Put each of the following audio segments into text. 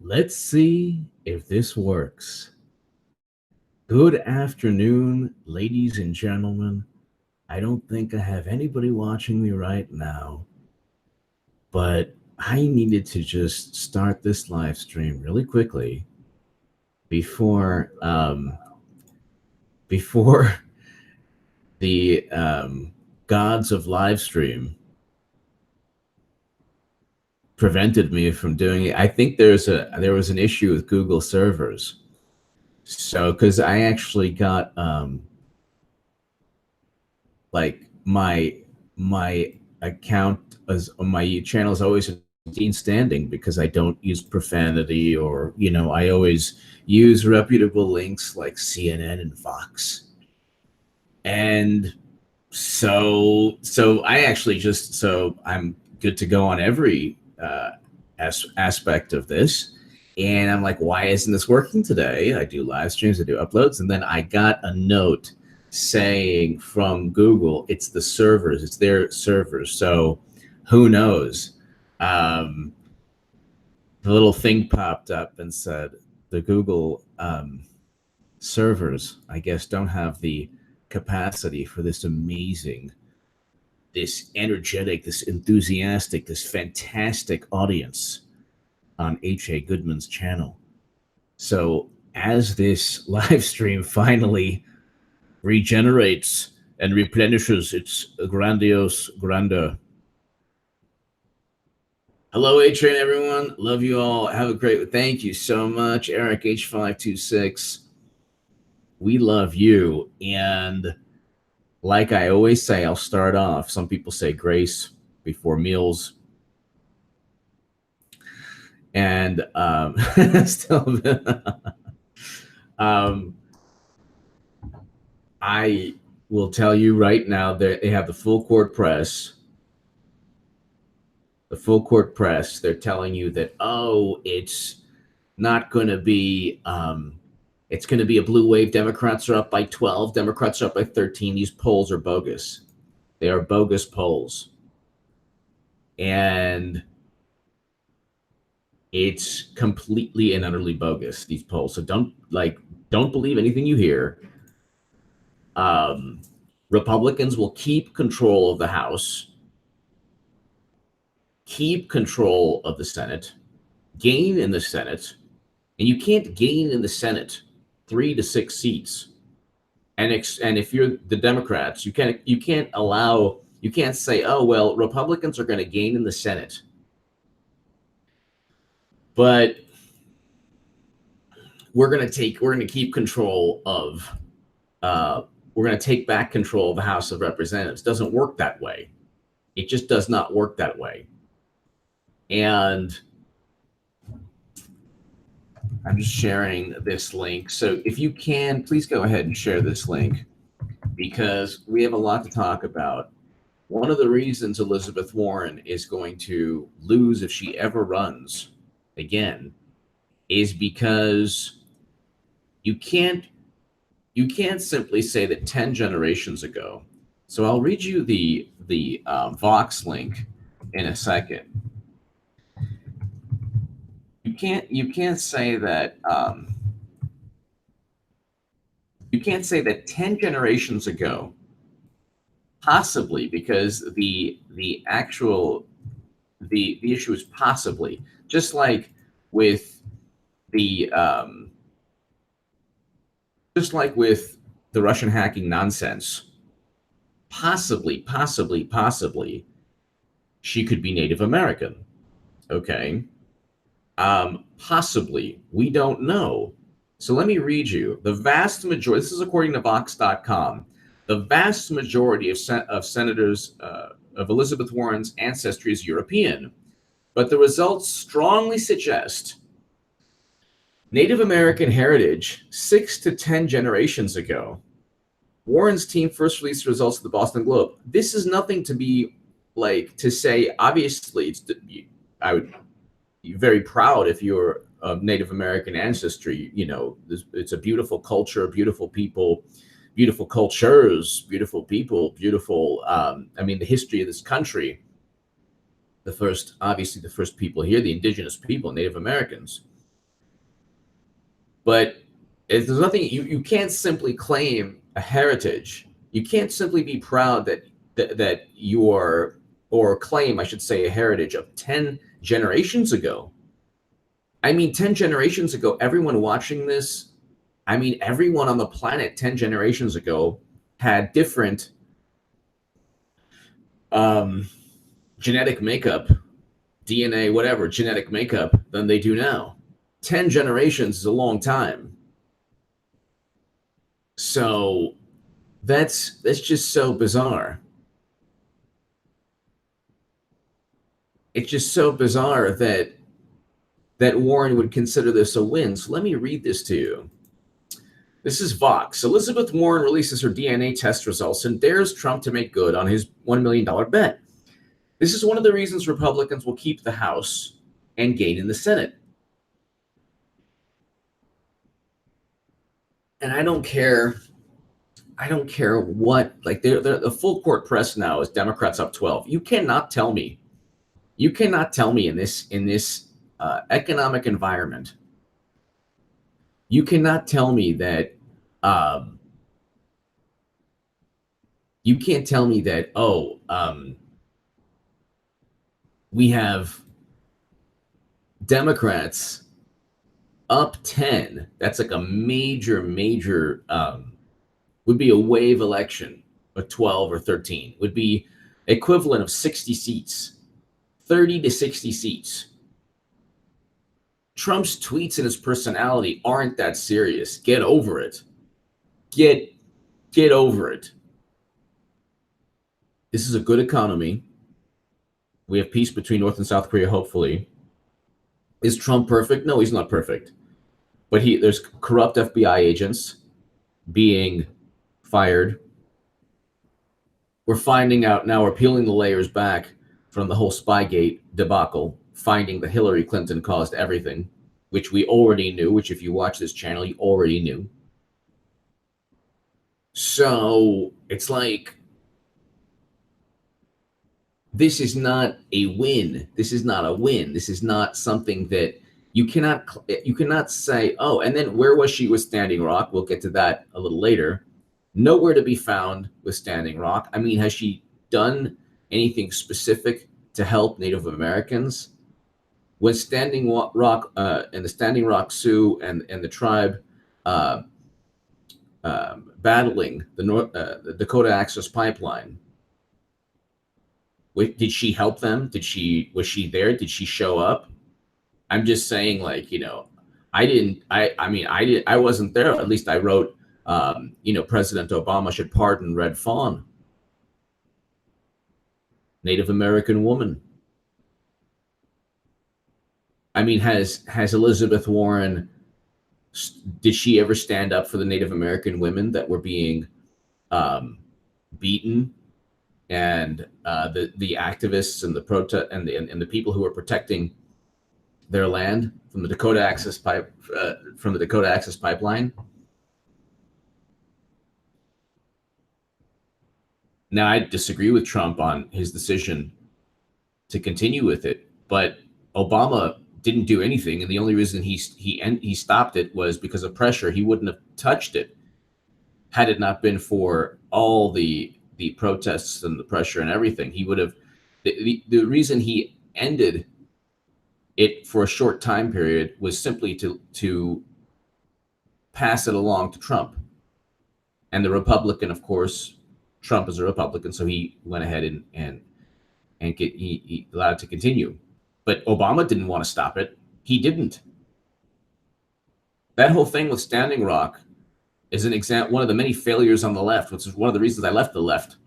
Let's see if this works. Good afternoon, ladies and gentlemen. I don't think I have anybody watching me right now, but I needed to just start this live stream really quickly before before the gods of live stream prevented me from doing it. I think there was an issue with Google servers. So, because I actually got like my account as my channel is always in standing because I don't use profanity, or I always use reputable links like CNN and Fox. And so I actually I'm good to go on every aspect of this. And I'm like, why isn't this working today? I do live streams, I do uploads, and then I got a note saying from Google, it's the servers, it's their servers. So who knows? The little thing popped up and said the Google servers, I guess, don't have the capacity for this amazing, this energetic, this enthusiastic, this fantastic audience on H.A. Goodman's channel. So as this live stream finally regenerates and replenishes its grandiose grandeur. Hello, A-Train, everyone. Love you all. Have a great... Thank you so much, Eric H526. We love you. And like I always say, I'll start off. Some people say grace before meals. And still... I will tell you right now that they have the full court press. The full court press. They're telling you that, oh, it's not going to be, it's going to be a blue wave. Democrats are up by 12. Democrats are up by 13. These polls are bogus. They are bogus polls. And it's completely and utterly bogus, these polls. So don't believe anything you hear. Republicans will keep control of the House, keep control of the Senate, gain in the Senate, and you can't gain in the Senate 3 to 6 seats. And if you're the Democrats, you can't say, oh, well, Republicans are going to gain in the Senate, but we're going to keep control of, we're going to take back control of the House of Representatives. It doesn't work that way. It just does not work that way. And I'm just sharing this link. So if you can, please go ahead and share this link, because we have a lot to talk about. One of the reasons Elizabeth Warren is going to lose if she ever runs again is because you can't simply say that 10 generations ago. So I'll read you the Vox link in a second. You can't say that 10 generations ago, possibly, because the issue is possibly, just like with the Russian hacking nonsense, possibly she could be Native American. Okay. Possibly, we don't know. So let me read you. The vast majority, this is according to Vox.com, the vast majority of senators of Elizabeth Warren's ancestry is European, but the results strongly suggest Native American heritage 6 to 10 generations ago. Warren's team first released the results of the Boston Globe. This is nothing to be to say, obviously, I would be very proud if you're of Native American ancestry. It's a beautiful culture, beautiful people, beautiful cultures, beautiful people, beautiful, the history of this country. The first people here, the indigenous people, Native Americans. But there's nothing, you can't simply claim a heritage. You can't simply be proud that you are, or claim, I should say, a heritage of 10 generations ago. I mean, 10 generations ago, everyone watching this, I mean, everyone on the planet 10 generations ago had different genetic makeup, DNA, whatever, genetic makeup than they do now. 10 generations is a long time. So that's just so bizarre. It's just so bizarre that Warren would consider this a win. So let me read this to you. This is Vox. Elizabeth Warren releases her DNA test results and dares Trump to make good on his $1 million bet. This is one of the reasons Republicans will keep the House and gain in the Senate. And I don't care what, like, they're the full court press now is Democrats up 12. You cannot tell me in this economic environment, you cannot tell me that we have Democrats up 10. That's like a major would be a wave election. A 12 or 13 would be equivalent of 60 seats, 30 to 60 seats. Trump's tweets and his personality aren't that serious. Get over it. Get over it. This is a good economy. We have peace between North and South Korea, hopefully. Is Trump perfect? No, he's not perfect. But there's corrupt FBI agents being fired. We're finding out now, we're peeling the layers back from the whole Spygate debacle, finding that Hillary Clinton caused everything, which we already knew, which if you watch this channel, you already knew. So it's like, this is not a win. This is not a win. This is not something that you cannot say, oh, and then where was she with Standing Rock? We'll get to that a little later. Nowhere to be found with Standing Rock. I mean, has she done anything specific to help Native Americans? Was Standing Rock and the Standing Rock Sioux and the tribe battling the Dakota Access Pipeline? Did she help them? Was she there? Did she show up? I'm just saying, like, I wasn't there. At least I wrote, President Obama should pardon Red Fawn, Native American woman. I mean, has Elizabeth Warren, did she ever stand up for the Native American women that were being beaten, and the activists and the protest and the people who were protecting their land from the Dakota Access Pipeline? Now, I disagree with Trump on his decision to continue with it, but Obama didn't do anything, and the only reason he stopped it was because of pressure. He wouldn't have touched it had it not been for all the protests and the pressure and everything. He would have. The reason he ended it for a short time period was simply to pass it along to Trump and the Republican. Of course, Trump is a Republican, so he went ahead and he allowed it to continue. But Obama didn't want to stop it. He didn't. That whole thing with Standing Rock is an example, one of the many failures on the left, which is one of the reasons I left the left.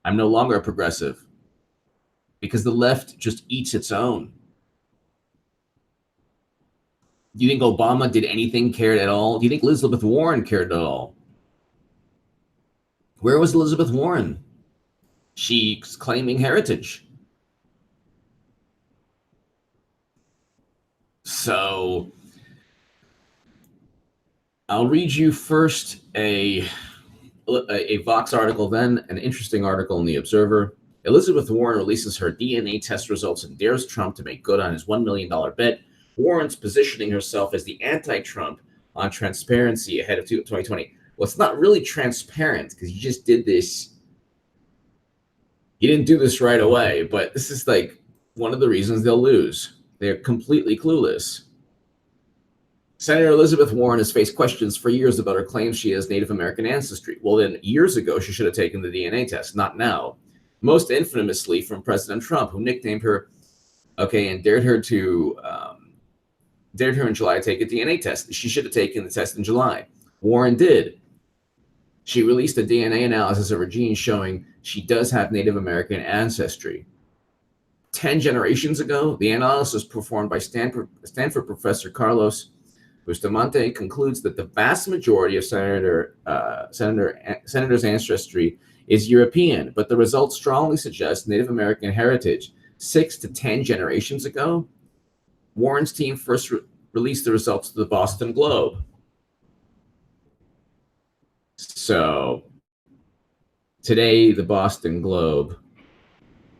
I'm no longer a progressive because the left just eats its own. Do you think Obama did anything, cared at all? Do you think Elizabeth Warren cared at all? Where was Elizabeth Warren? She's claiming heritage. So I'll read you first a Vox article, then an interesting article in The Observer. Elizabeth Warren releases her DNA test results and dares Trump to make good on his $1 million bet. Warren's positioning herself as the anti-Trump on transparency ahead of 2020. Well, it's not really transparent because you just did this. You didn't do this right away, but this is like one of the reasons they'll lose. They're completely clueless. Senator Elizabeth Warren has faced questions for years about her claims she has Native American ancestry. Well, then years ago, she should have taken the DNA test, not now. Most infamously from President Trump, who nicknamed her, and dared her in July to take a DNA test. She should have taken the test in July. Warren did. She released a DNA analysis of her genes showing she does have Native American ancestry. 10 generations ago, the analysis performed by Stanford professor Carlos Bustamante concludes that the vast majority of Senator's ancestry is European, but the results strongly suggest Native American heritage. 6 to 10 generations ago, Warren's team first released the results to the Boston Globe. So today, the Boston Globe.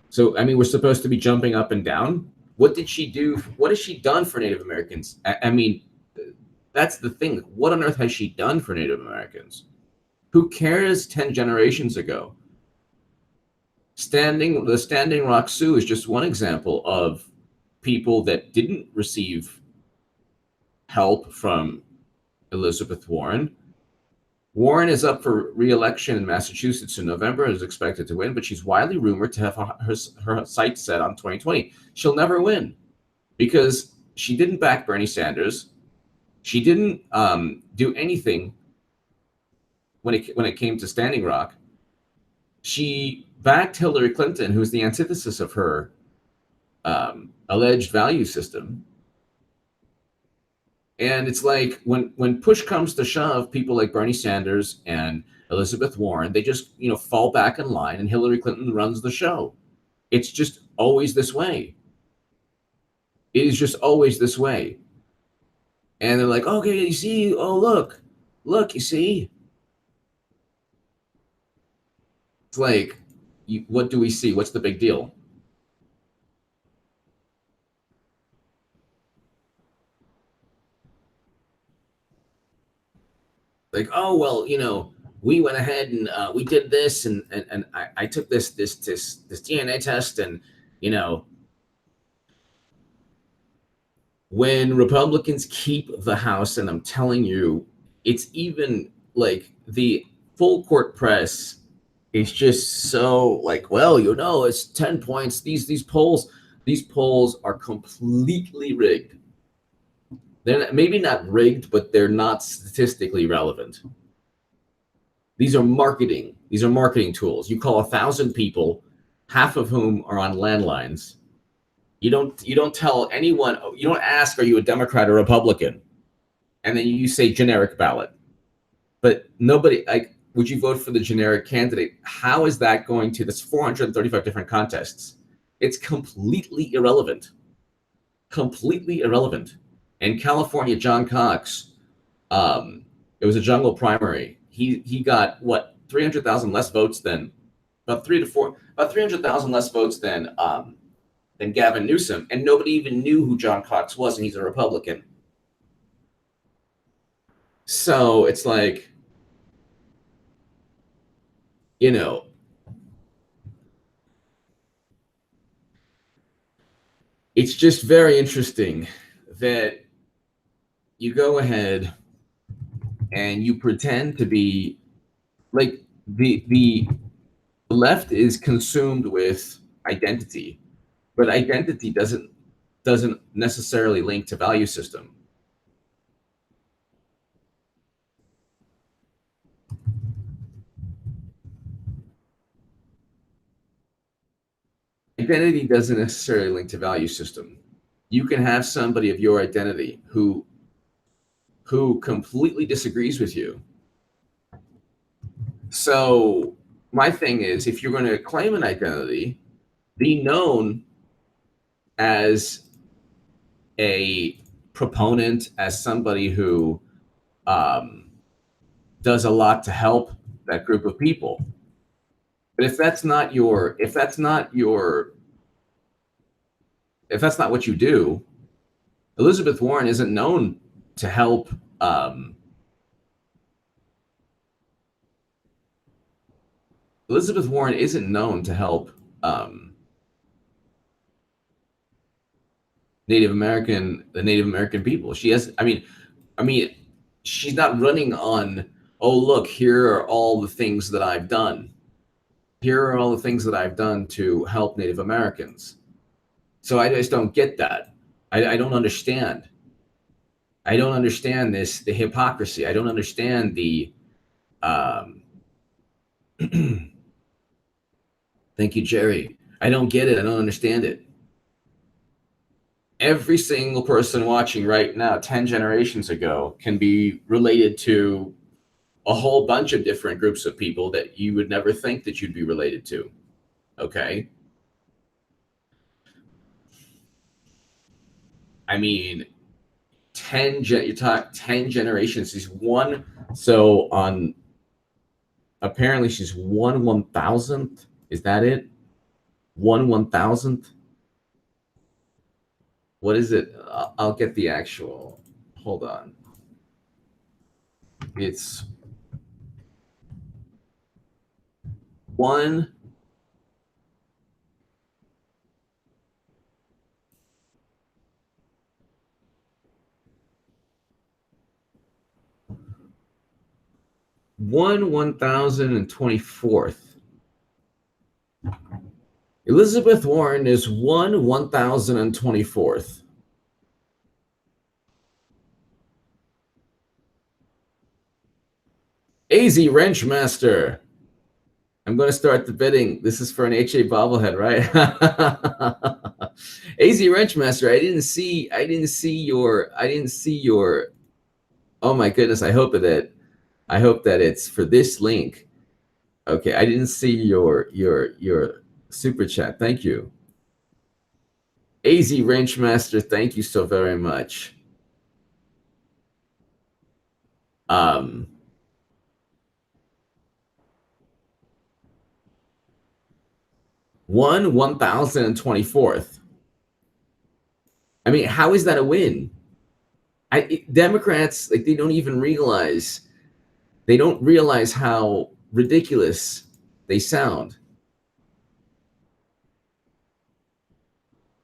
So, I mean, we're supposed to be jumping up and down. What did she do? What has she done for Native Americans? I mean, that's the thing. What on earth has she done for Native Americans? Who cares 10 generations ago? The Standing Rock Sioux is just one example of people that didn't receive help from Elizabeth Warren. Warren is up for re-election in Massachusetts in November and is expected to win, but she's widely rumored to have her sights set on 2020. She'll never win because she didn't back Bernie Sanders. She didn't do anything when it came to Standing Rock. She backed Hillary Clinton, who's the antithesis of her alleged value system. And it's like when push comes to shove, people like Bernie Sanders and Elizabeth Warren, they just fall back in line, and Hillary Clinton runs the show. It's just always this way. It is just always this way. And they're like, okay, you see, oh look, you see. It's like, what do we see? What's the big deal? Like, oh well, we went ahead and we did this, and I took this DNA test, and when Republicans keep the House, and I'm telling you, it's even like the full court press is just so like, well, it's 10 points. These polls are completely rigged. They're maybe not rigged, but they're not statistically relevant. These are marketing tools. You call 1,000 people, half of whom are on landlines. You don't tell anyone, you don't ask, are you a Democrat or Republican? And then you say generic ballot. But nobody, like, would you vote for the generic candidate? How is that going to, that's 435 different contests. It's completely irrelevant. Completely irrelevant. In California, John Cox, it was a jungle primary. He got what, 300,000 less votes than, about 300,000 less votes than Gavin Newsom, and nobody even knew who John Cox was, and he's a Republican. So it's like, it's just very interesting that you go ahead and you pretend to be like the left is consumed with identity, but identity doesn't necessarily link to value system. Identity doesn't necessarily link to value system. You can have somebody of your identity who completely disagrees with you. So my thing is, if you're going to claim an identity, be known as a proponent, as somebody who does a lot to help that group of people. But if that's not what you do, Elizabeth Warren isn't known to help. Elizabeth Warren isn't known to help the Native American people. She has. I mean, she's not running on. Oh, look, here are all the things that I've done. Here are all the things that I've done to help Native Americans. So I just don't get that. I don't understand. I don't understand the hypocrisy. I don't understand the. Um, Thank you, Jerry. I don't get it. I don't understand it. Every single person watching right now, 10 generations ago, can be related to a whole bunch of different groups of people that you would never think that you'd be related to. Okay. I mean, you talk 10 generations. She's one. So on, apparently she's 1/1000th. Is that it? 1/1000th. What is it? I'll get the actual. Hold on. It's one. One 1024th. Elizabeth Warren is 1024th. AZ Wrenchmaster. I'm going to start the bidding. This is for an HA bobblehead, right? AZ Wrenchmaster. I didn't see your. Oh my goodness! I hope that it's for this link. Okay, I didn't see your super chat. Thank you, AZ Wrenchmaster. Thank you so very much. 1024th. I mean, how is that a win? Democrats, like, they don't even realize. They don't realize how ridiculous they sound.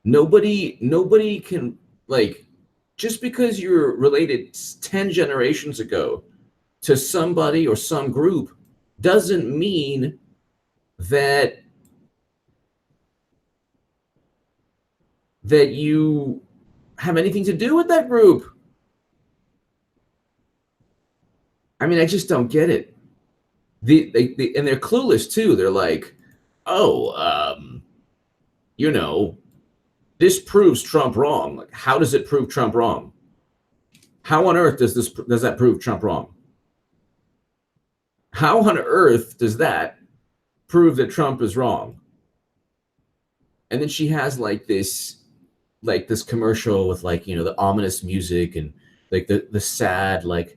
Nobody can, like, just because you're related 10 generations ago to somebody or some group doesn't mean that you have anything to do with that group. I mean, I just don't get it. And they're clueless too. They're like, oh, this proves Trump wrong. Like, how does it prove Trump wrong? How on earth does that prove Trump wrong? How on earth does that prove that Trump is wrong? And then she has this commercial with, like, the ominous music and, like, the sad, like,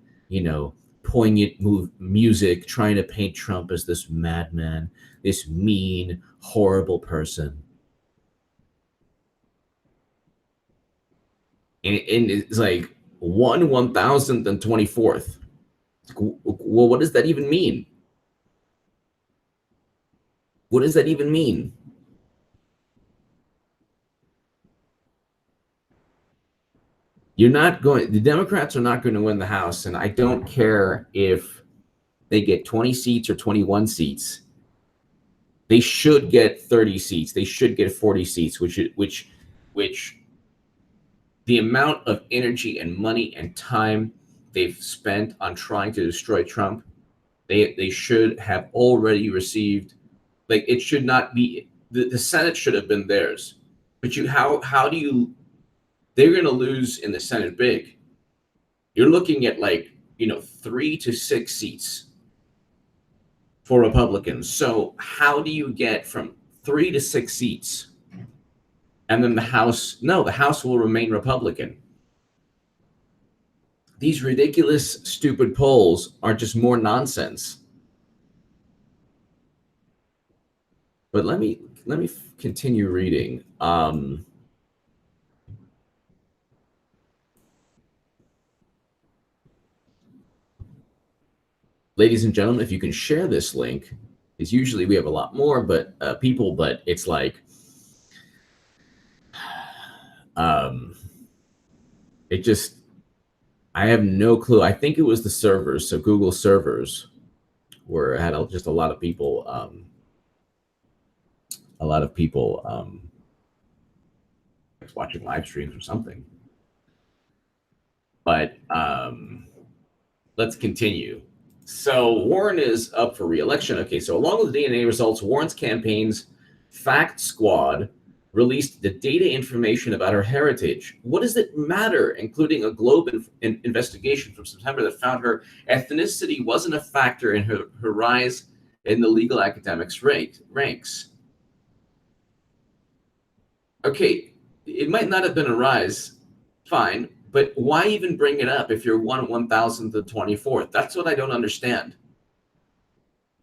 poignant music, trying to paint Trump as this madman, this mean, horrible person. And it's like 1024th. Well, what does that even mean? What does that even mean? The Democrats are not going to win the House, and I don't care if they get 20 seats or 21 seats. They should get 30 seats. They should get 40 seats, which the amount of energy and money and time they've spent on trying to destroy Trump, they should have already received. Like, it should not be, the Senate should have been theirs. But how do you, they're going to lose in the Senate big. You're looking at, like, 3 to 6 seats for Republicans. So how do you get from 3 to 6 seats? And then the House will remain Republican. These ridiculous, stupid polls are just more nonsense. But let me continue reading. ladies and gentlemen, if you can share this link, because usually we have a lot more people, but it's like, it just, I have no clue. I think it was the servers. So Google servers had just a lot of people, watching live streams or something. But let's continue. So Warren is up for re-election. Okay, so along with the DNA results, Warren's campaign's Fact Squad released the data information about her heritage. What does it matter, including a Globe investigation from September that found her ethnicity wasn't a factor in her rise in the legal academics ranks? Okay, it might not have been a rise, fine, but why even bring it up if you're 1,000th to 24th? That's what I don't understand.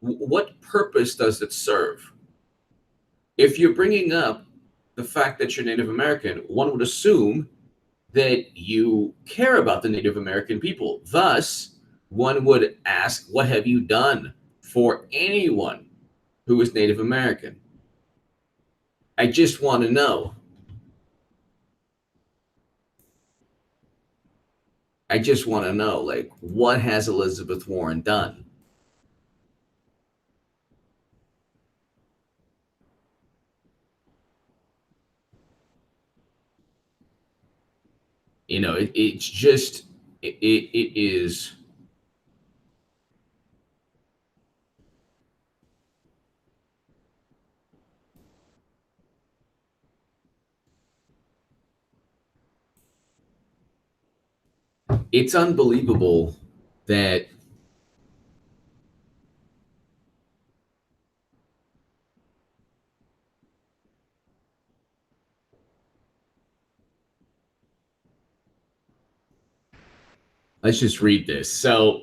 What purpose does it serve? If you're bringing up the fact that you're Native American, one would assume that you care about the Native American people. Thus, one would ask, what have you done for anyone who is Native American? I just want to know. I just want to know, like, what has Elizabeth Warren done? You know, it's just, it is. It's unbelievable that let's just read this. So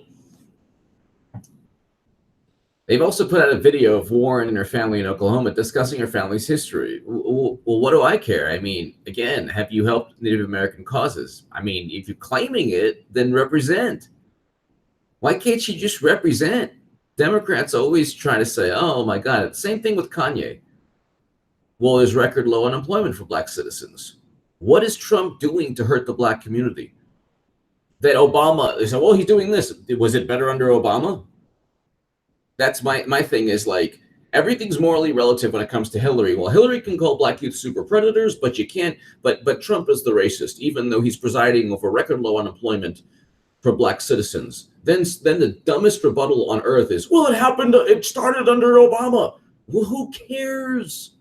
they've also put out a video of Warren and her family in Oklahoma discussing her family's history. Well, what do I care? I mean, again, have you helped Native American causes? I mean, if you're claiming it, then represent. Why can't she just represent? Democrats always try to say, oh my God, same thing with Kanye. Well, there's record low unemployment for Black citizens. What is Trump doing to hurt the Black community? That Obama, they say, well, he's doing this. Was it better under Obama? That's my thing is like, everything's morally relative when it comes to Hillary. Well, Hillary can call Black youth super predators, but you can't, but Trump is the racist, even though he's presiding over record low unemployment for Black citizens. Then the dumbest rebuttal on earth is, well, it started under Obama. Well, who cares?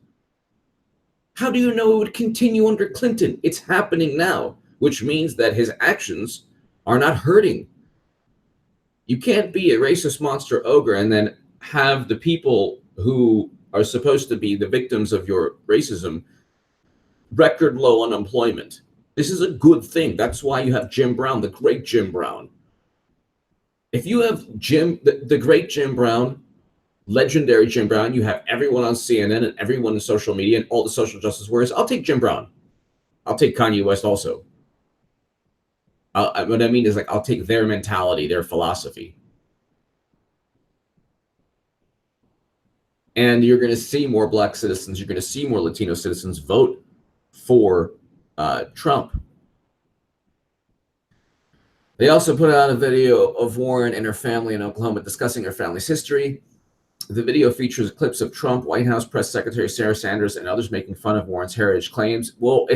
How do you know it would continue under Clinton? It's happening now, which means that his actions are not hurting. You can't be a racist monster ogre and then have the people who are supposed to be the victims of your racism record low unemployment. This is a good thing. That's why you have Jim Brown, the great Jim Brown. If you have the great Jim Brown, legendary Jim Brown, you have everyone on CNN and everyone in social media and all the social justice warriors. I'll take Jim Brown. I'll take Kanye West also. What I mean is, like, I'll take their mentality, their philosophy. And you're going to see more Black citizens, you're going to see more Latino citizens vote for Trump. They also put out a video of Warren and her family in Oklahoma discussing her family's history. The video features clips of Trump, White House Press Secretary Sarah Sanders, and others making fun of Warren's heritage claims. Well,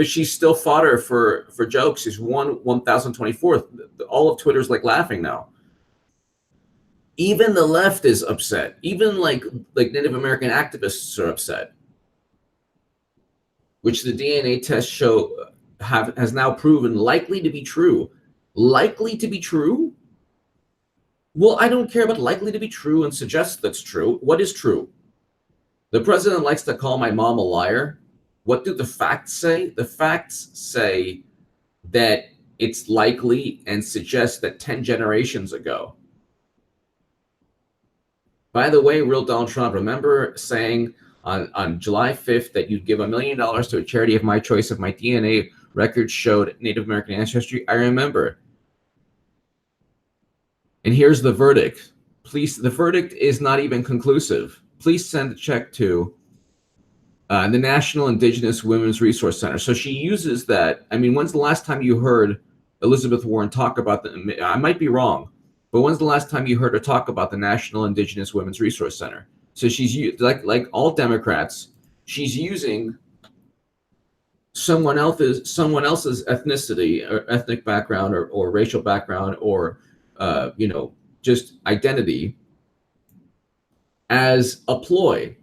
she's still fodder for jokes. She's 1,024th. All of Twitter's like laughing now. Even the left is upset. Even like Native American activists are upset, which the DNA test has now proven likely to be true. Likely to be true? Well, I don't care about likely to be true and suggest that's true. What is true? The president likes to call my mom a liar. What do the facts say? The facts say that it's likely and suggests that 10 generations ago. By the way, real Donald Trump, remember saying on July 5th that you'd give $1 million to a charity of my choice if my DNA records showed Native American ancestry? I remember. And here's the verdict. Please, the verdict is not even conclusive. Please send a check to the National Indigenous Women's Resource Center. So she uses that. I mean, when's the last time you heard Elizabeth Warren talk about the, I might be wrong, but when's the last time you heard her talk about the National Indigenous Women's Resource Center? So she's like all Democrats, she's using someone else's ethnicity or ethnic background or racial background or just identity as a ploy.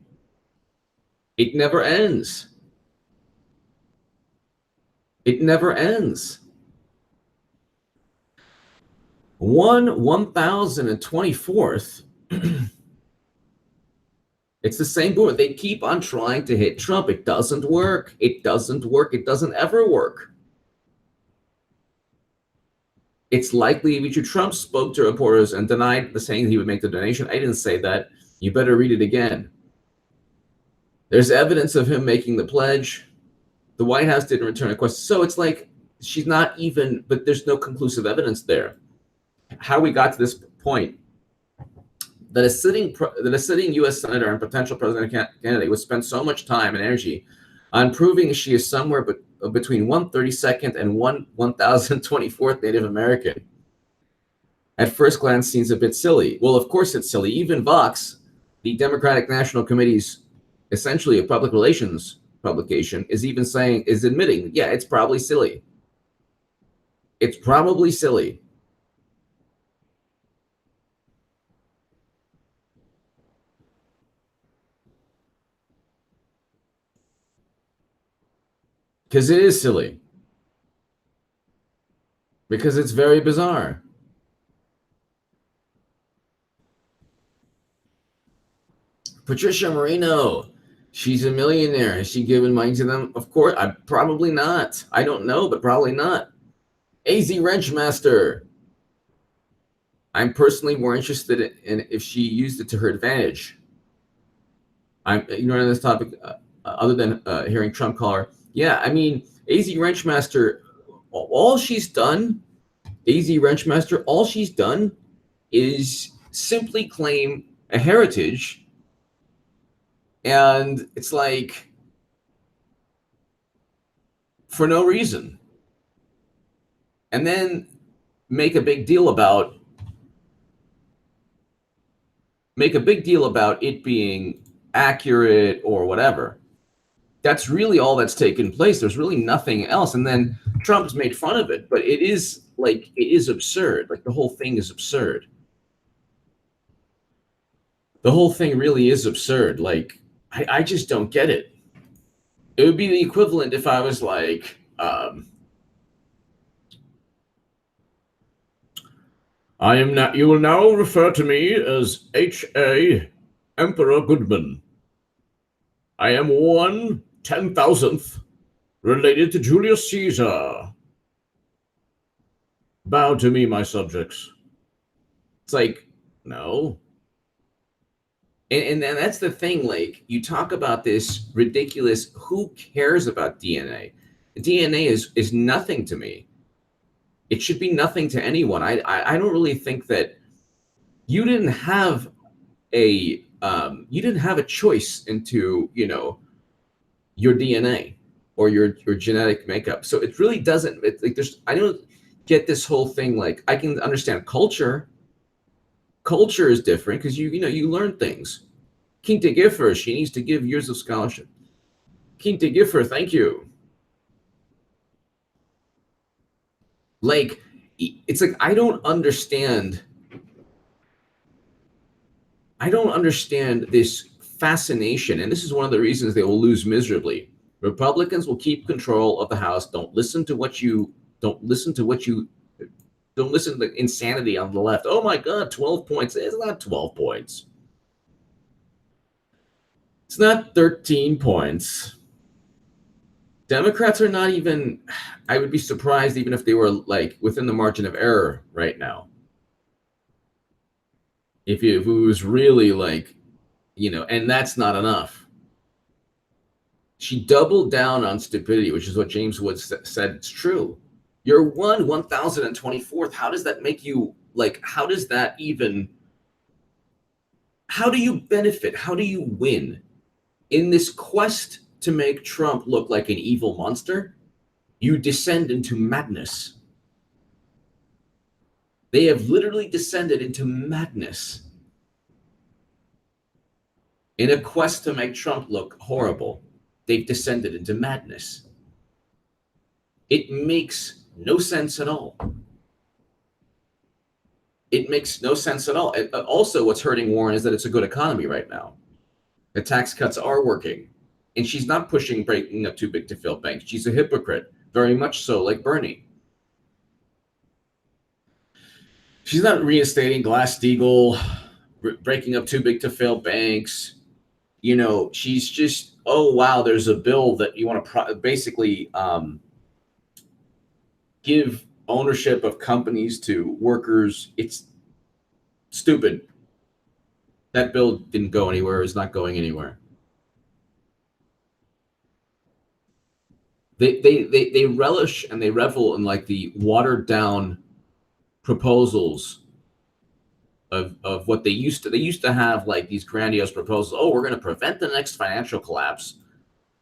It never ends. It never ends. 1,024th. It's the same boom. They keep on trying to hit Trump. It doesn't work. It doesn't work. It doesn't ever work. It's likely Trump spoke to reporters and denied the saying he would make the donation. I didn't say that. You better read it again. There's evidence of him making the pledge. The White House didn't return a question. So it's like she's not even, but there's no conclusive evidence there. How we got to this point, that a sitting U.S. senator and potential president candidate would spend so much time and energy on proving she is somewhere between 132nd and 1,024th Native American, at first glance seems a bit silly. Well, of course it's silly. Even Vox, the Democratic National Committee's essentially a public relations publication, is admitting, yeah, it's probably silly. It's probably silly. Because it is silly. Because it's very bizarre. Patricia Moreno, she's a millionaire. Has she given money to them? Of course, probably not. I don't know, but probably not. AZ Wrenchmaster. I'm personally more interested in if she used it to her advantage. I'm ignoring this topic other than hearing Trump call her. Yeah, I mean, AZ Wrenchmaster, all she's done is simply claim a heritage. And it's like, for no reason. And then make a big deal about it being accurate or whatever. That's really all that's taken place. There's really nothing else. And then Trump's made fun of it, but it is absurd. Like, the whole thing is absurd. The whole thing really is absurd. Like, I just don't get it. It would be the equivalent if I was like, you will now refer to me as H.A. Emperor Goodman. I am 1/10,000th related to Julius Caesar. Bow to me, my subjects. It's like, no. And that's the thing, like, you talk about this ridiculous, who cares about DNA? DNA is nothing to me. It should be nothing to anyone. I don't really think that you didn't have a choice into, your DNA or your genetic makeup. So it really doesn't, I don't get this whole thing. Like, I can understand culture. Culture is different because you learn things. Quinte Giffer, she needs to give years of scholarship. Quinte Giffer, thank you. Like, it's like, I don't understand this fascination, and this is one of the reasons they will lose miserably. Republicans will keep control of the House. Don't listen to the insanity on the left. Oh my God, 12 points. It's not 12 points. It's not 13 points. Democrats are not even, I would be surprised even if they were like within the margin of error right now. If it was really like, and that's not enough. She doubled down on stupidity, which is what James Woods said. It's true. You're 1/1024th. How does that make you like, how does that even, how do you benefit? How do you win in this quest to make Trump look like an evil monster? You descend into madness. They have literally descended into madness in a quest to make Trump look horrible. They've descended into madness. It makes no sense at all. It makes no sense at all. Also, what's hurting Warren is that it's a good economy right now. The tax cuts are working. And she's not pushing breaking up too big to fail banks. She's a hypocrite, very much so, like Bernie. She's not reinstating Glass-Steagall, breaking up too big to fail banks. You know, she's just, oh, wow, there's a bill that you want to basically give ownership of companies to workers. It's stupid. That bill didn't go anywhere. It's not going anywhere. They relish and they revel in like the watered down proposals of what they used to have, like these grandiose proposals. Oh, we're going to prevent the next financial collapse.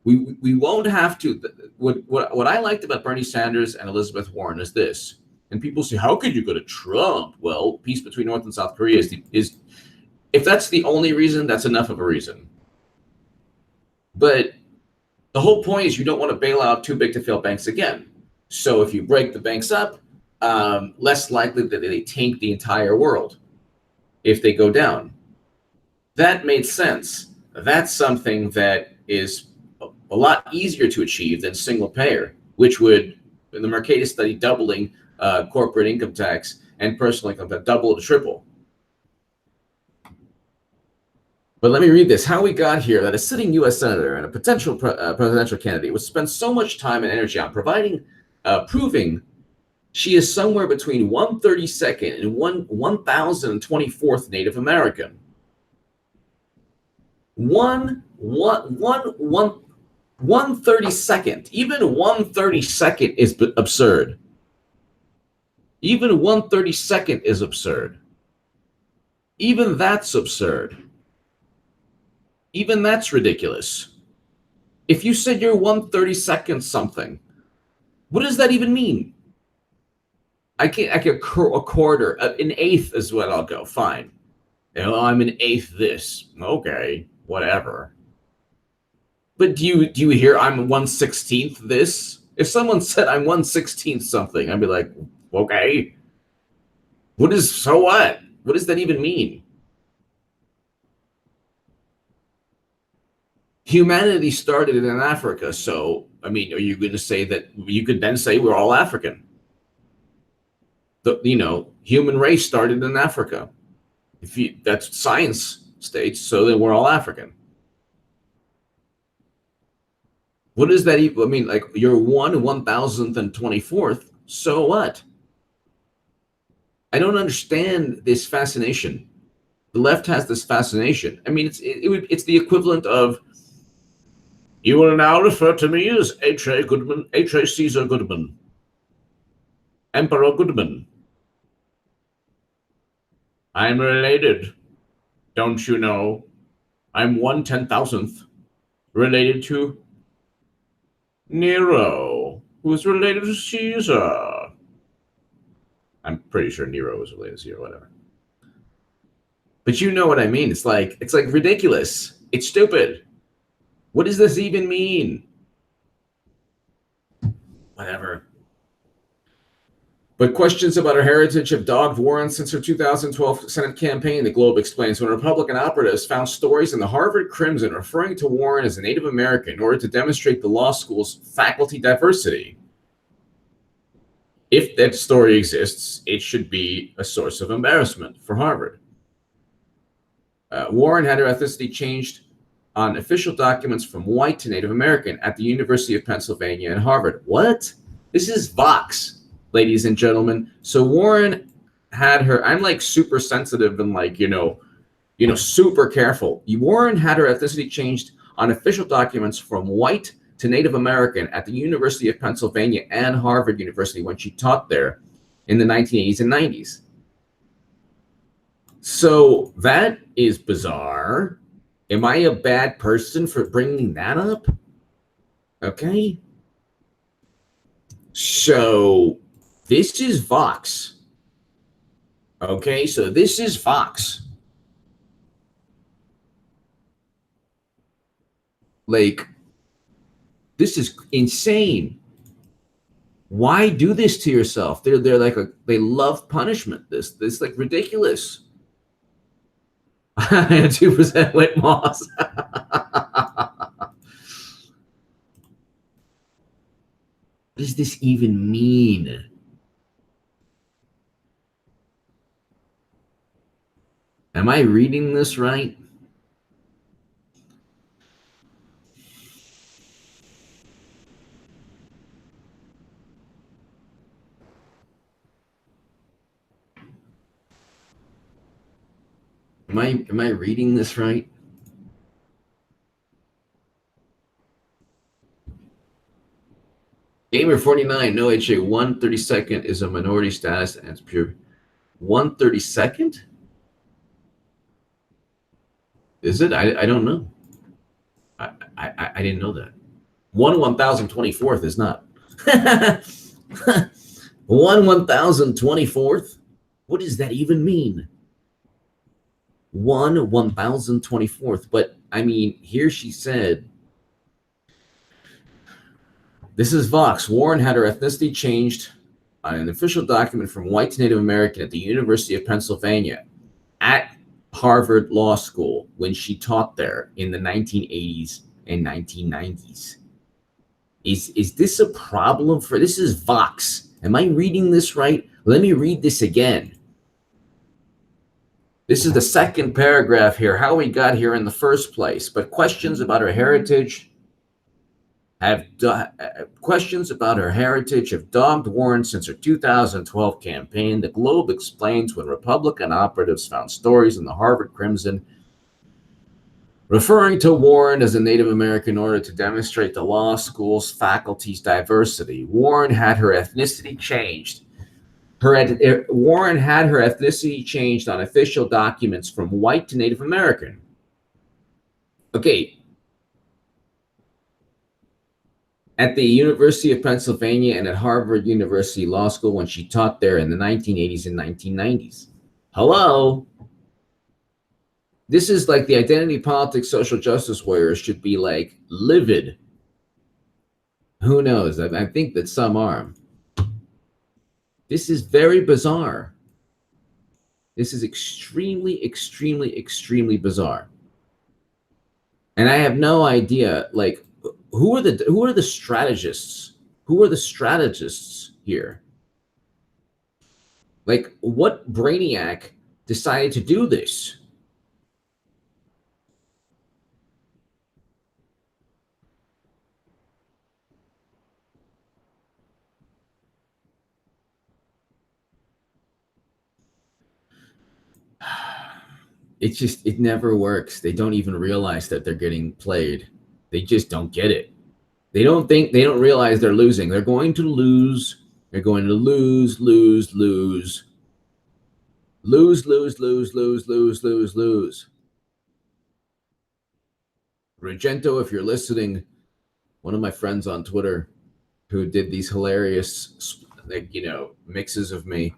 We won't have to. What I liked about Bernie Sanders and Elizabeth Warren is this. And people say, how could you go to Trump? Well, peace between North and South Korea is if that's the only reason, that's enough of a reason. But the whole point is you don't want to bail out too big to fail banks again. So if you break the banks up, less likely that they tank the entire world if they go down. That made sense. That's something that is a lot easier to achieve than single payer, which would, in the Mercatus study, doubling corporate income tax and personal income tax, double to triple. But let me read this. How we got here, that a sitting U.S. senator and a potential presidential candidate would spend so much time and energy on proving she is somewhere between 132nd and 1024th Native American. 132nd. Even 132nd is absurd. Even 132nd is absurd. Even that's absurd. Even that's ridiculous. If you said you're 132nd something, what does that even mean? I can a quarter, an eighth is what I'll go. Fine. You know, I'm an eighth this. Okay, whatever. But do you hear I'm 1/16th this? If someone said I'm 1/16th something, I'd be like, okay. So what? What does that even mean? Humanity started in Africa, so I mean, are you going to say that you could then say we're all African? The human race started in Africa. That's science states, so then we're all African. What does that even? I mean, like you're 1/1024th. So what? I don't understand this fascination. The left has this fascination. I mean, it's the equivalent of, you will now refer to me as H.A. Goodman, H.A. Caesar Goodman, Emperor Goodman. I'm related, don't you know? I'm 1/10,000th related to Nero, who's related to Caesar. I'm pretty sure Nero was related to Caesar, whatever. But you know what I mean. It's like ridiculous. It's stupid. What does this even mean? Whatever. But questions about her heritage have dogged Warren since her 2012 Senate campaign, the Globe explains, when Republican operatives found stories in the Harvard Crimson referring to Warren as a Native American in order to demonstrate the law school's faculty diversity. If that story exists, it should be a source of embarrassment for Harvard. Warren had her ethnicity changed on official documents from white to Native American at the University of Pennsylvania and Harvard. What? This is Vox, ladies and gentlemen. So Warren had her, I'm like super sensitive and like, super careful. Warren had her ethnicity changed on official documents from white to Native American at the University of Pennsylvania and Harvard University when she taught there in the 1980s and 90s. So that is bizarre. Am I a bad person for bringing that up? Okay. So this is Vox. Okay, so this is Vox. Like, this is insane. Why do this to yourself? They're like they love punishment. This like ridiculous. 2% went Moss. What does this even mean? Am I reading this right? Am I reading this right? Gamer 49, no HA, 132nd is a minority status and it's pure. 132nd? Is it? I don't know. I didn't know that. 1/1024th is not. 1/1024th? What does that even mean? 1/1024th. But I mean, here she said, this is Vox. Warren had her ethnicity changed on an official document from white to Native American at the University of Pennsylvania at Harvard Law School when she taught there in the 1980s and 1990s. Is this a problem for this is Vox? Am I reading this right? Let me read this again. This is the second paragraph here, how we got here in the first place. But questions about her heritage have dogged Warren since her 2012 campaign. The Globe explains when Republican operatives found stories in the Harvard Crimson referring to Warren as a Native American in order to demonstrate the law school's faculty's diversity. Warren had her ethnicity changed. Warren had her ethnicity changed on official documents from white to Native American. Okay. At the University of Pennsylvania and at Harvard University Law School when she taught there in the 1980s and 1990s. Hello? This is like the identity politics, social justice warriors should be like livid. Who knows? I think that some are. This is very bizarre. This is extremely, extremely, extremely bizarre. And I have no idea, like, who are the strategists? Who are the strategists here? Like, what brainiac decided to do this? It never works. They don't even realize that they're getting played. They just don't get it. They don't realize they're losing. They're going to lose. They're going to lose. Regento, if you're listening, one of my friends on Twitter who did these hilarious, like, mixes of me.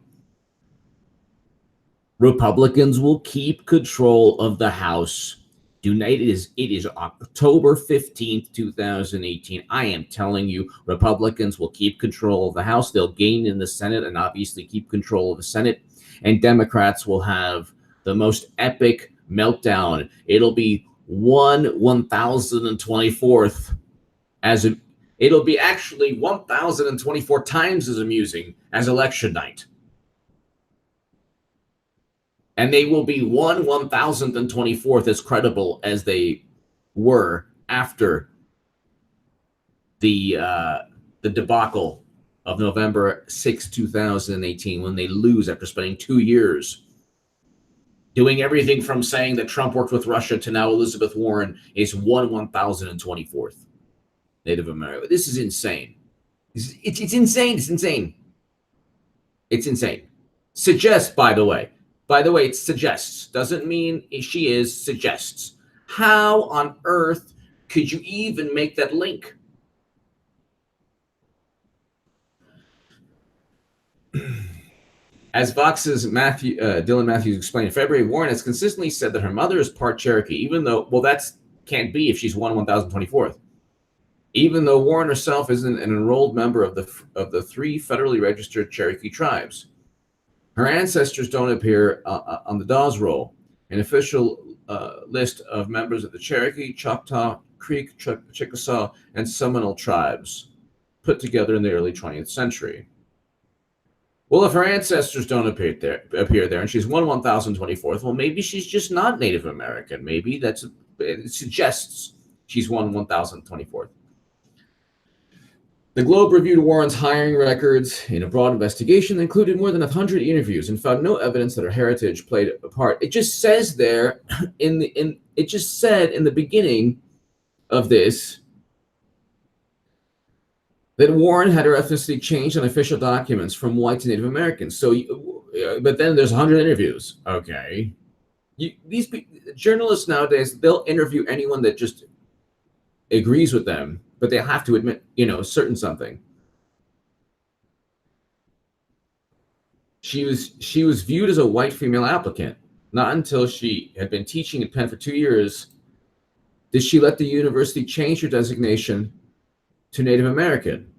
Republicans will keep control of the House. It is October 15th, 2018. I am telling you, Republicans will keep control of the House. They'll gain in the Senate and obviously keep control of the Senate. And Democrats will have the most epic meltdown. It'll be 1/1024th it'll be actually 1,024 times as amusing as election night. And they will be 1/1024th as credible as they were after the debacle of November 6, 2018, when they lose after spending 2 years doing everything from saying that Trump worked with Russia to now Elizabeth Warren is 1/1024th Native American. This is insane. It's insane. It's insane. It's insane. Suggest, by the way, By the way, it suggests, doesn't mean she is, suggests. How on earth could you even make that link? As Vox's Dylan Matthews explained in February, Warren has consistently said that her mother is part Cherokee, even though, well, that's can't be if she's 1/1024th. Even though Warren herself isn't an enrolled member of the 3 federally registered Cherokee tribes. Her ancestors don't appear on the Dawes Roll, an official list of members of the Cherokee, Choctaw, Creek, Chickasaw, and Seminole tribes put together in the early 20th century. Well, if her ancestors don't appear there, and she's 1/1024th, well, maybe she's just not Native American. Maybe it suggests she's 1/1024th. The Globe reviewed Warren's hiring records in a broad investigation that included more than 100 interviews and found no evidence that her heritage played a part. It just says there it just said in the beginning of this that Warren had her ethnicity changed on official documents from white to Native American. So, but then there's 100 interviews. Okay, these journalists nowadays, they'll interview anyone that just agrees with them, but they have to admit, certain something. She was viewed as a white female applicant. Not until she had been teaching at Penn for 2 years did she let the university change her designation to Native American.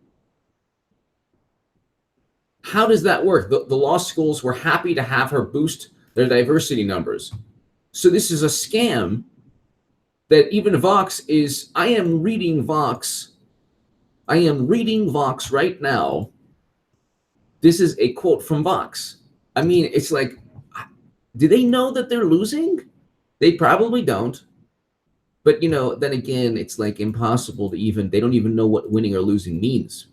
How does that work? The law schools were happy to have her boost their diversity numbers. So this is a scam that even Vox is. I am reading Vox right now. This is a quote from Vox. I mean, it's like, do they know that they're losing? They probably don't. But, then again, it's like impossible to they don't even know what winning or losing means.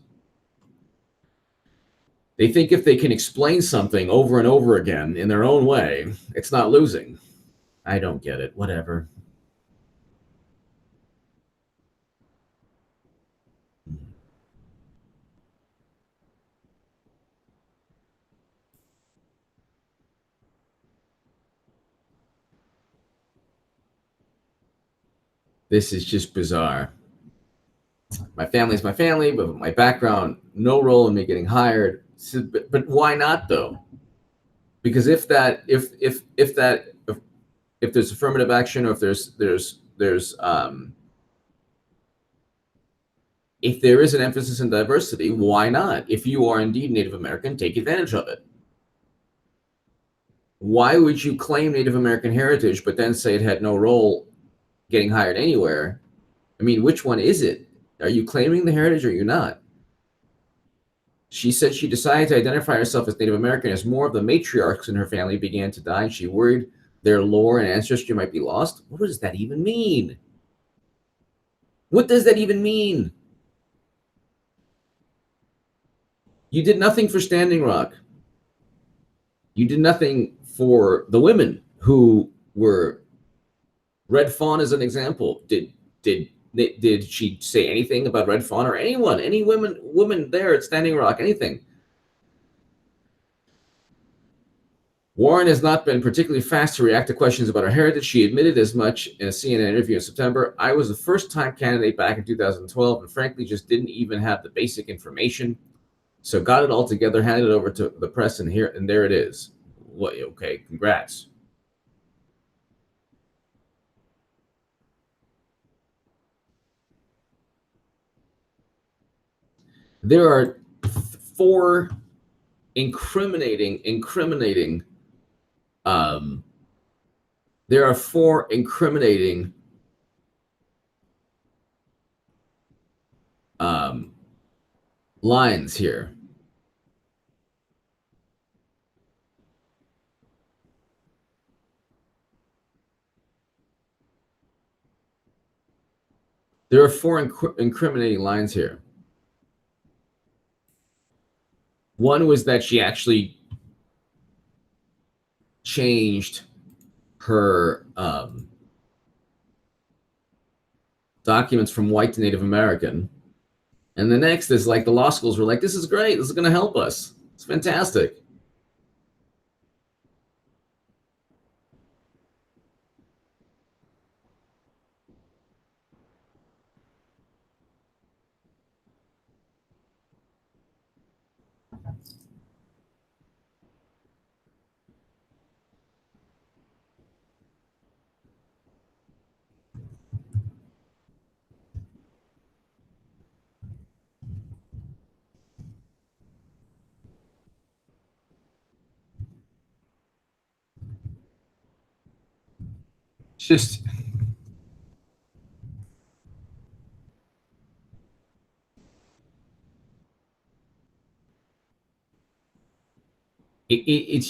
They think if they can explain something over and over again in their own way, it's not losing. I don't get it. Whatever. This is just bizarre. My family's my family, but my background, no role in me getting hired. But why not though? Because if there's affirmative action, or if there is an emphasis in diversity, why not? If you are indeed Native American, take advantage of it. Why would you claim Native American heritage, but then say it had no role getting hired anywhere? I mean, which one is it? Are you claiming the heritage or you're not? She said she decided to identify herself as Native American as more of the matriarchs in her family began to die, and she worried their lore and ancestry might be lost. What does that even mean? What does that even mean? You did nothing for Standing Rock. You did nothing for the women who were Red Fawn as an example. Did she say anything about Red Fawn or anyone, any women there at Standing Rock, anything? Warren has not been particularly fast to react to questions about her heritage. She admitted as much in a CNN interview in September. I was a first-time candidate back in 2012 and frankly just didn't even have the basic information. So got it all together, handed it over to the press, and there it is. What? Okay, congrats. There are 4 incriminating lines here. There are 4 incriminating lines here. One was that she actually changed her documents from white to Native American. And the next is like the law schools were like, this is great. This is going to help us. It's fantastic. It's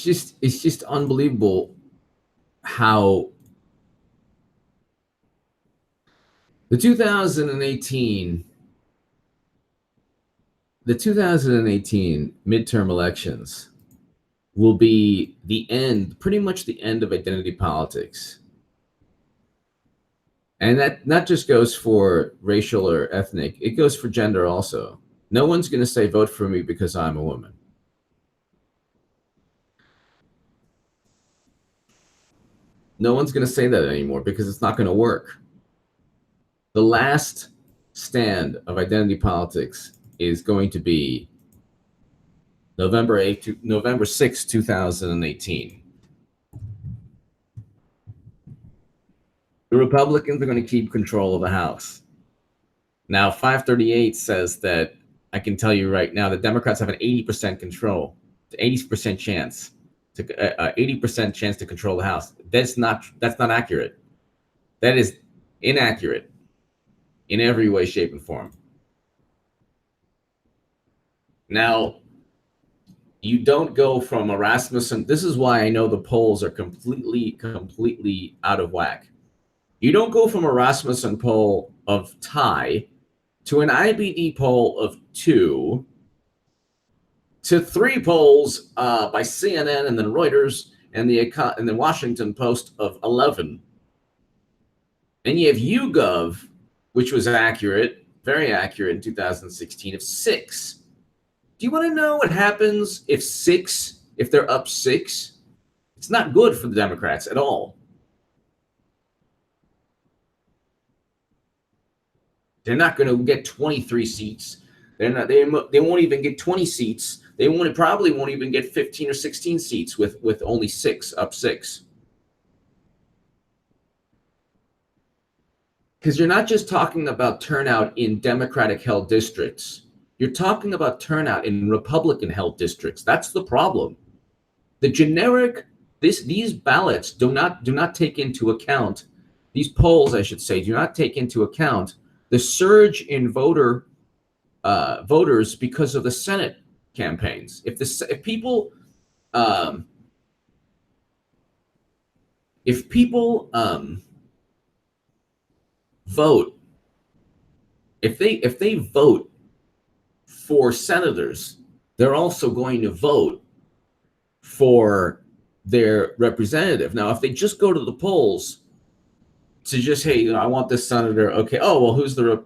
just it's just unbelievable how the 2018 the 2018 midterm elections will be the end, pretty much the end of identity politics. And that not just goes for racial or ethnic, it goes for gender also. No one's going to say, vote for me because I'm a woman. No one's going to say that anymore because it's not going to work. The last stand of identity politics is going to be November 6, 2018. The Republicans are going to keep control of the House. Now, 538 says that I can tell you right now the Democrats have an 80% control, 80% chance to 80% chance to control the House. That's not accurate. That is inaccurate in every way, shape, and form. Now, you don't go from a Rasmussen. This is why I know the polls are completely out of whack. You don't go from a Rasmussen poll of tie to an IBD poll of 2 to 3 polls by CNN and then Reuters and the Washington Post of 11. And you have YouGov, which was accurate, very accurate in 2016, of 6. Do you want to know what happens if they're up 6? It's not good for the Democrats at all. They're not going to get 23 seats. They won't even get 20 seats. They probably won't even get 15 or 16 seats with only 6 up 6. Because you're not just talking about turnout in Democratic-held districts. You're talking about turnout in Republican-held districts. That's the problem. The generic these ballots do not take into account, these polls, I should say, do not take into account the surge in voters because of the Senate campaigns. If people vote, if they vote for senators, they're also going to vote for their representative. Now, if they just go to the polls to just, hey, I want this senator. Okay. Oh, well, who's the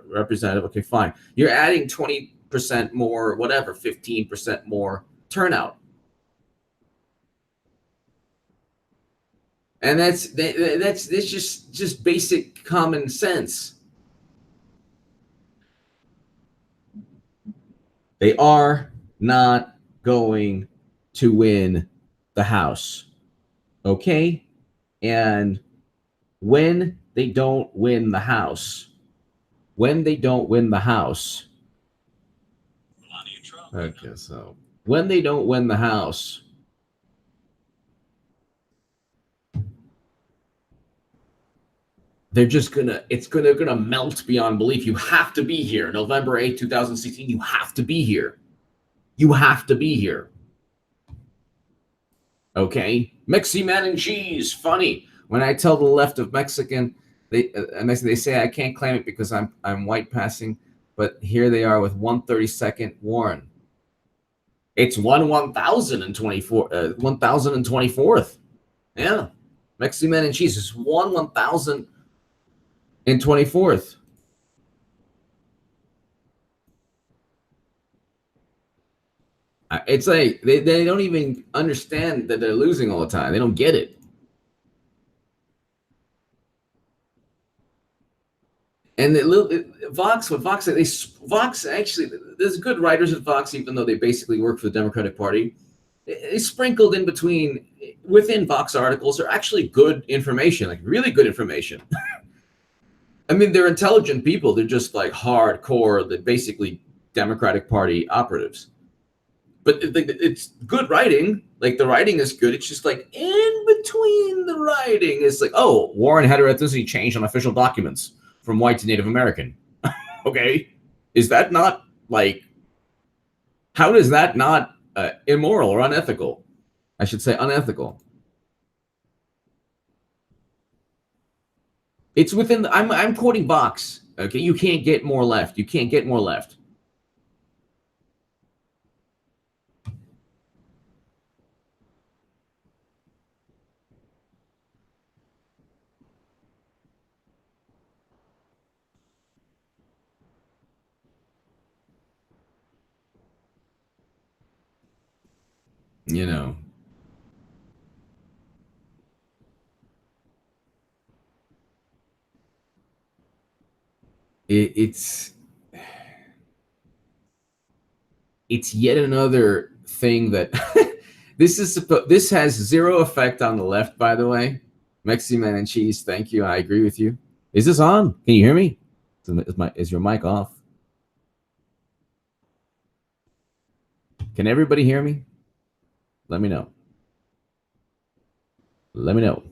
representative? Okay, fine. You're adding 20% more, whatever, 15% more turnout. And that's just basic common sense. They are not going to win the House. Okay? And when they don't win the House, okay, so when they don't win the House, they're just it's gonna melt beyond belief. You have to be here. November 8, 2016, you have to be here. You have to be here. Okay? Mexi Man and cheese. Funny. When I tell the left of Mexican, they say I can't claim it because I'm white passing, but here they are with 132nd Warren. It's 1024th. Yeah. Mexi Man and cheese is 1024th. It's like they don't even understand that they're losing all the time. They don't get it. And Vox actually, there's good writers at Vox, even though they basically work for the Democratic Party. It's sprinkled in between, within Vox articles, are actually good information, like really good information. I mean, they're intelligent people. They're just like hardcore, they're basically Democratic Party operatives. but it's good writing. Like the writing is good. It's just like in between the writing is like, oh, Warren had her ethnicity changed on official documents from white to Native American. Okay, is that not like? How is that not immoral or unethical? I should say unethical. It's within. I'm quoting Vox. Okay, you can't get more left. You can't get more left. You know, it's yet another thing that this has zero effect on the left. By the way, Mexican man and cheese. Thank you. I agree with you. Is this on? Can you hear me? Is your mic off? Can everybody hear me? Let me know. Let me know.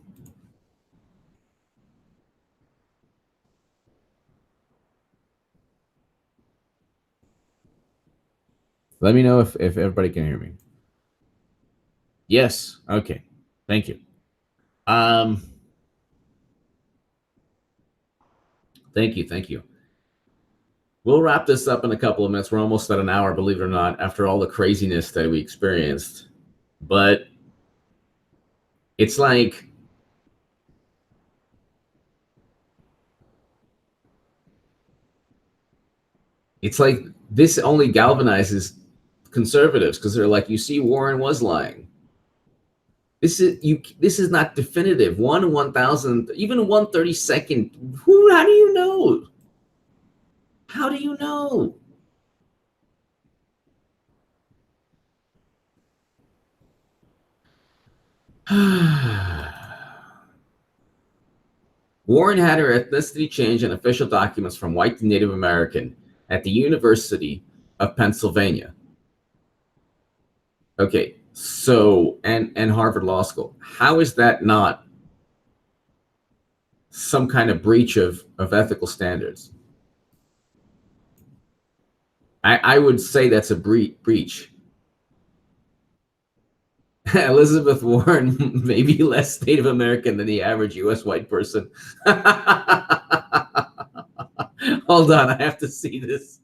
Let me know if everybody can hear me. Yes. Okay. Thank you. Um. Thank you. Thank you. We'll wrap this up in a couple of minutes. We're almost at an hour, believe it or not, after all the craziness that we experienced. But it's like this only galvanizes conservatives because they're like, you see, Warren was lying. This is not definitive. 1/1000, even 1/32nd. How do you know? How do you know? Warren had her ethnicity changed in official documents from white to Native American at the University of Pennsylvania. Okay, so and Harvard Law School. How is that not some kind of breach of ethical standards? I would say that's a breach. Elizabeth Warren may be less Native American than the average U.S. white person. Hold on, I have to see this.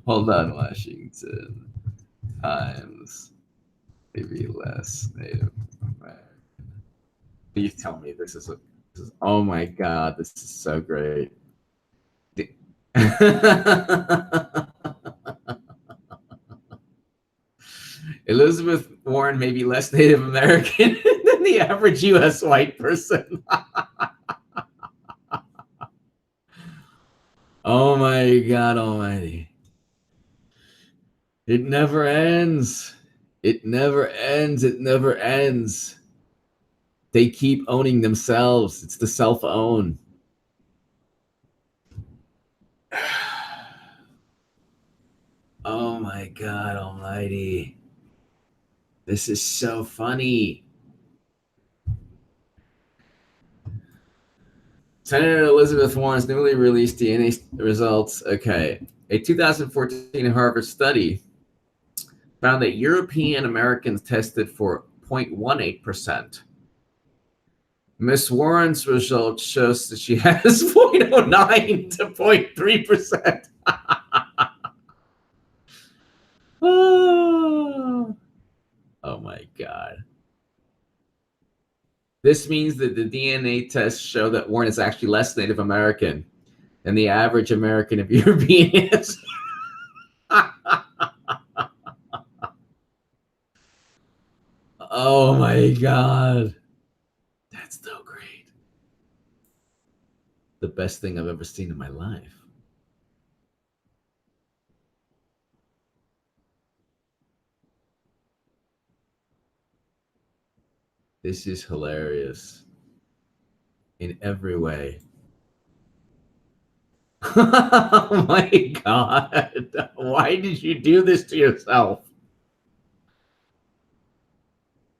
Hold on, Washington Times. Maybe less Native American. You tell me oh my God, this is so great. Elizabeth Warren may be less Native American than the average U.S. white person. Oh my God Almighty. It never ends. It never ends. It never ends. They keep owning themselves. It's the self own. Oh my God Almighty. This is so funny. Senator Elizabeth Warren's newly released DNA results. Okay. A 2014 Harvard study found that European Americans tested for 0.18%. Miss Warren's result shows that she has 0.09 to 0.3%. Oh my God. This means that the DNA tests show that Warren is actually less Native American than the average American of European is. Oh my God. That's so great. The best thing I've ever seen in my life. This is hilarious in every way. Oh my God. Why did you do this to yourself?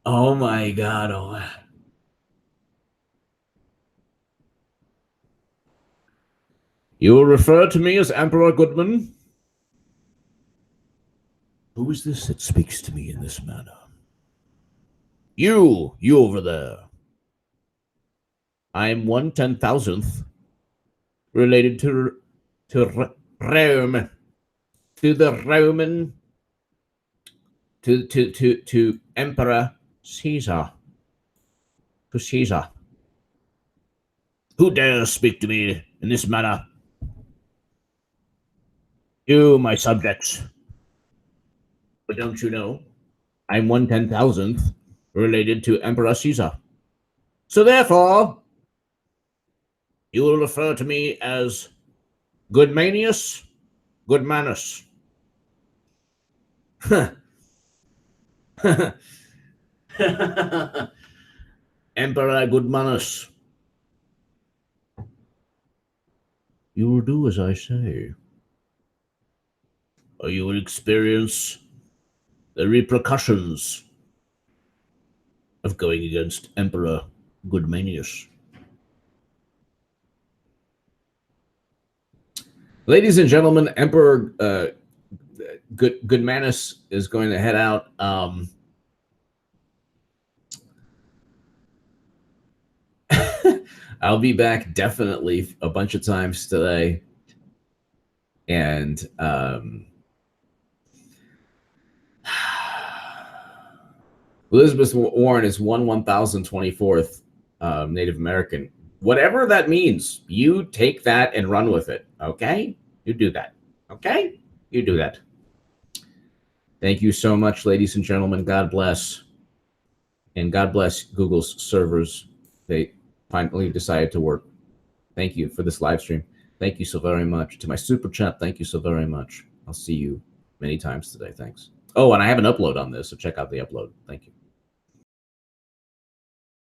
Oh my God. Oh. You will refer to me as Emperor Goodman? Who is this that speaks to me in this manner? You over there. I am 1/10,000th related to Rome, to the Roman, to Emperor Caesar, to Caesar. Who dares speak to me in this manner? You, my subjects. But don't you know, I'm 1/10,000th related to Emperor Caesar. So therefore, you will refer to me as Goodmanius, Goodmanus. Emperor Goodmanus. You will do as I say, or you will experience the repercussions of going against Emperor Goodmanius. Ladies and gentlemen, Emperor Goodmanus is going to head out. I'll be back definitely a bunch of times today. And Elizabeth Warren is 1/1024th Native American. Whatever that means, you take that and run with it. Okay? You do that. Okay? You do that. Thank you so much, ladies and gentlemen. God bless. And God bless Google's servers. They finally decided to work. Thank you for this live stream. Thank you so very much. To my super chat, thank you so very much. I'll see you many times today. Thanks. Oh, and I have an upload on this, so check out the upload. Thank you.